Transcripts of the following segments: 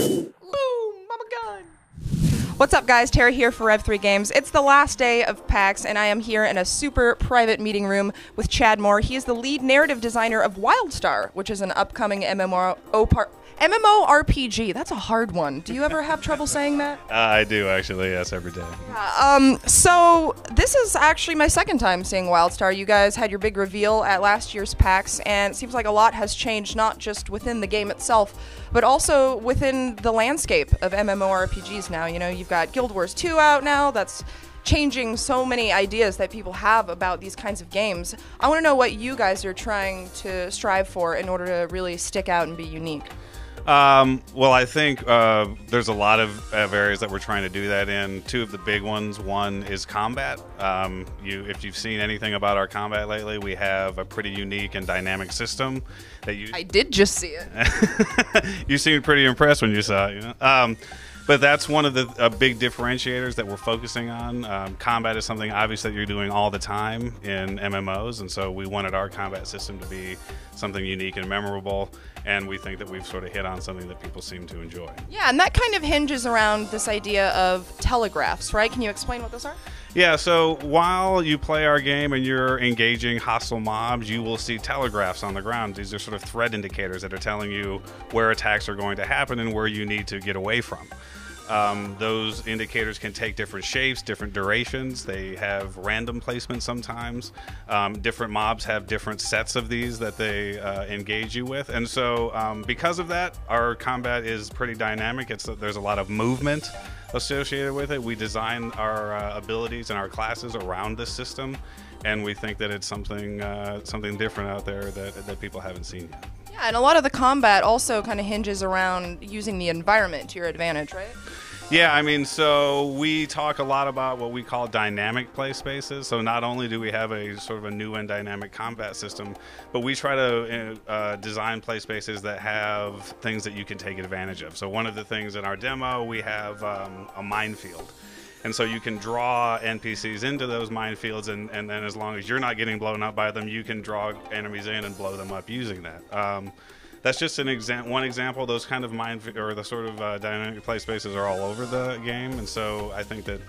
Boom! I'm a gun! What's up, guys? Tara here for Rev3 Games. It's the last day of PAX, and I am here in a super private meeting room with Chad Moore. He is the lead narrative designer of WildStar, which is an upcoming MMORPG. That's a hard one. Do you ever have trouble saying that? I do, actually, yes, every day. So this is actually my second time seeing WildStar. You guys had your big reveal at last year's PAX, and it seems like a lot has changed, not just within the game itself, but also within the landscape of MMORPGs now. You know, you've got Guild Wars 2 out now. That's changing so many ideas that people have about these kinds of games. I want to know what you guys are trying to strive for in order to really stick out and be unique. Well, I think there's a lot of areas that we're trying to do that in. Two of the big ones. One is combat. If you've seen anything about our combat lately, we have a pretty unique and dynamic system that you. I did just see it. You seemed pretty impressed when you saw it. You know? But that's one of the big differentiators that we're focusing on. Combat is something obviously that you're doing all the time in MMOs, and so we wanted our combat system to be something unique and memorable, and we think that we've sort of hit on something that people seem to enjoy. Yeah, and that kind of hinges around this idea of telegraphs, right? Can you explain what those are? Yeah, so while you play our game and you're engaging hostile mobs, you will see telegraphs on the ground. These are sort of threat indicators that are telling you where attacks are going to happen and where you need to get away from. Those indicators can take different shapes, different durations. They have random placement sometimes. Different mobs have different sets of these that they engage you with. And so because of that, our combat is pretty dynamic. There's a lot of movement associated with it. We design our abilities and our classes around this system, and we think that it's something different out there that people haven't seen yet. Yeah, and a lot of the combat also kind of hinges around using the environment to your advantage, right? Yeah, I mean, so we talk a lot about what we call dynamic play spaces. So not only do we have a sort of a new and dynamic combat system, but we try to design play spaces that have things that you can take advantage of. So one of the things in our demo, we have a minefield. And so you can draw NPCs into those minefields, and then as long as you're not getting blown up by them, you can draw enemies in and blow them up using that. That's just one example. Those kind of the sort of dynamic play spaces are all over the game, and so I think that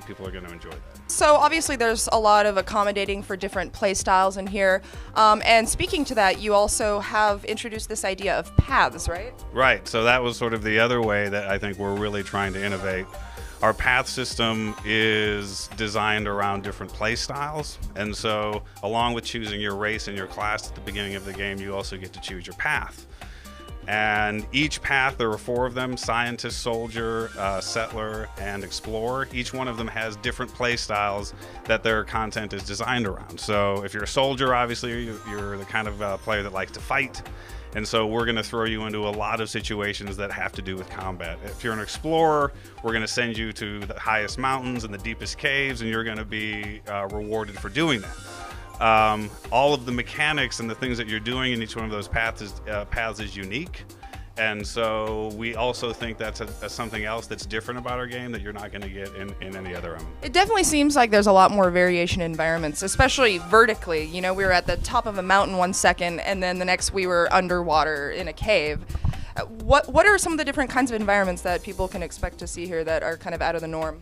people are going to enjoy that. So obviously there's a lot of accommodating for different play styles in here, and speaking to that, you also have introduced this idea of paths, right? Right. So that was sort of the other way that I think we're really trying to innovate. Our path system is designed around different play styles, and so along with choosing your race and your class at the beginning of the game, you also get to choose your path. And each path, there are 4 of them: scientist, soldier, settler, and explorer. Each one of them has different play styles that their content is designed around. So if you're a soldier, obviously you're the kind of player that likes to fight. And so we're going to throw you into a lot of situations that have to do with combat. If you're an explorer, we're going to send you to the highest mountains and the deepest caves, and you're going to be rewarded for doing that. All of the mechanics and the things that you're doing in each one of those paths is unique. And so we also think that's something else that's different about our game that you're not going to get in any other MMO. It definitely seems like there's a lot more variation in environments, especially vertically. You know, we were at the top of a mountain one second, and then the next we were underwater in a cave. What are some of the different kinds of environments that people can expect to see here that are kind of out of the norm?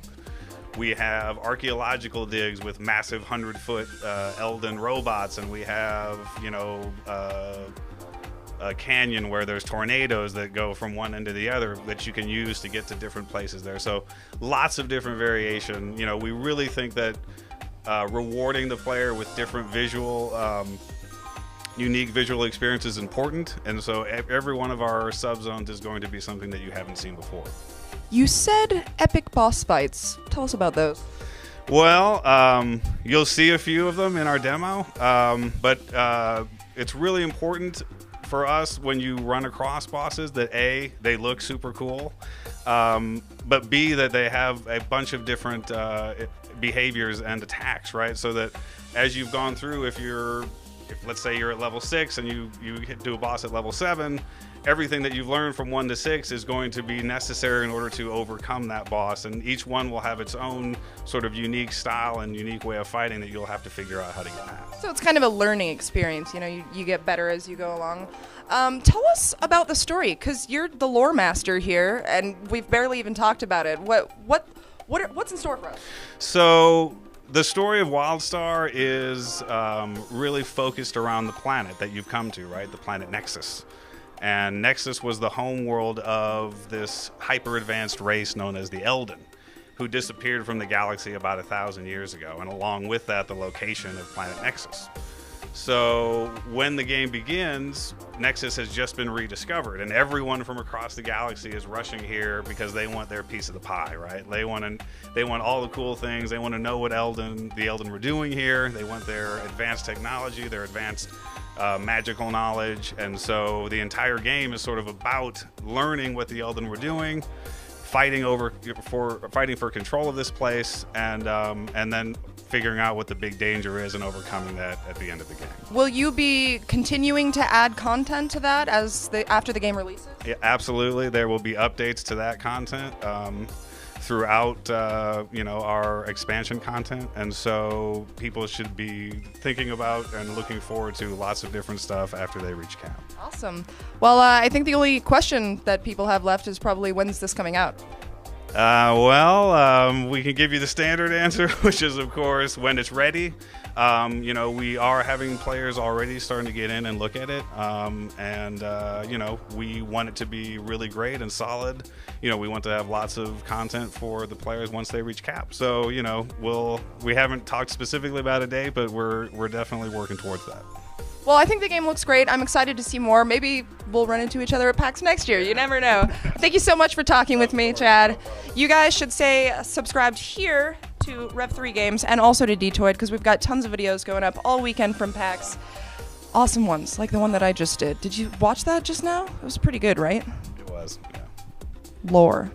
We have archaeological digs with massive 100-foot Elden robots, and we have, a canyon where there's tornadoes that go from one end to the other that you can use to get to different places there. So lots of different variation. You know, we really think that rewarding the player with different unique visual experience is important. And so every one of our subzones is going to be something that you haven't seen before. You said epic boss fights. Tell us about those. Well, you'll see a few of them in our demo, but it's really important for us when you run across bosses that A, they look super cool, but B, that they have a bunch of different behaviors and attacks, right? So that as you've gone through, if let's say you're at level 6 and you do a boss at level 7, everything that you've learned from 1 to 6 is going to be necessary in order to overcome that boss, and each one will have its own sort of unique style and unique way of fighting that you'll have to figure out how to get past. So it's kind of a learning experience, you know, you get better as you go along. Tell us about the story, because you're the lore master here, and we've barely even talked about it. What's in store for us? So the story of WildStar is really focused around the planet that you've come to, right? The planet Nexus. And Nexus was the home world of this hyper-advanced race known as the Elden, who disappeared from the galaxy about 1,000 years ago, and along with that, the location of planet Nexus. So when the game begins, Nexus has just been rediscovered, and everyone from across the galaxy is rushing here because they want their piece of the pie, right? They want all the cool things. They want to know what the Elden were doing here. They want their advanced technology, their advanced magical knowledge, and so the entire game is sort of about learning what the Elden were doing, fighting for control of this place, and then figuring out what the big danger is and overcoming that at the end of the game. Will you be continuing to add content to that after the game releases? Yeah, absolutely. There will be updates to that content throughout our expansion content, and so people should be thinking about and looking forward to lots of different stuff after they reach cap. Awesome. Well, I think the only question that people have left is probably, when's this coming out? We can give you the standard answer, which is, of course, when it's ready. We are having players already starting to get in and look at it, we want it to be really great and solid. We want to have lots of content for the players once they reach cap. So, we haven't talked specifically about a date, but we're definitely working towards that. Well, I think the game looks great. I'm excited to see more. Maybe we'll run into each other at PAX next year. You never know. Thank you so much for talking with me, Chad. You guys should stay subscribed here to Rev3 Games and also to Detoid, because we've got tons of videos going up all weekend from PAX. Awesome ones, like the one that I just did. Did you watch that just now? It was pretty good, right? It was, yeah. Lore.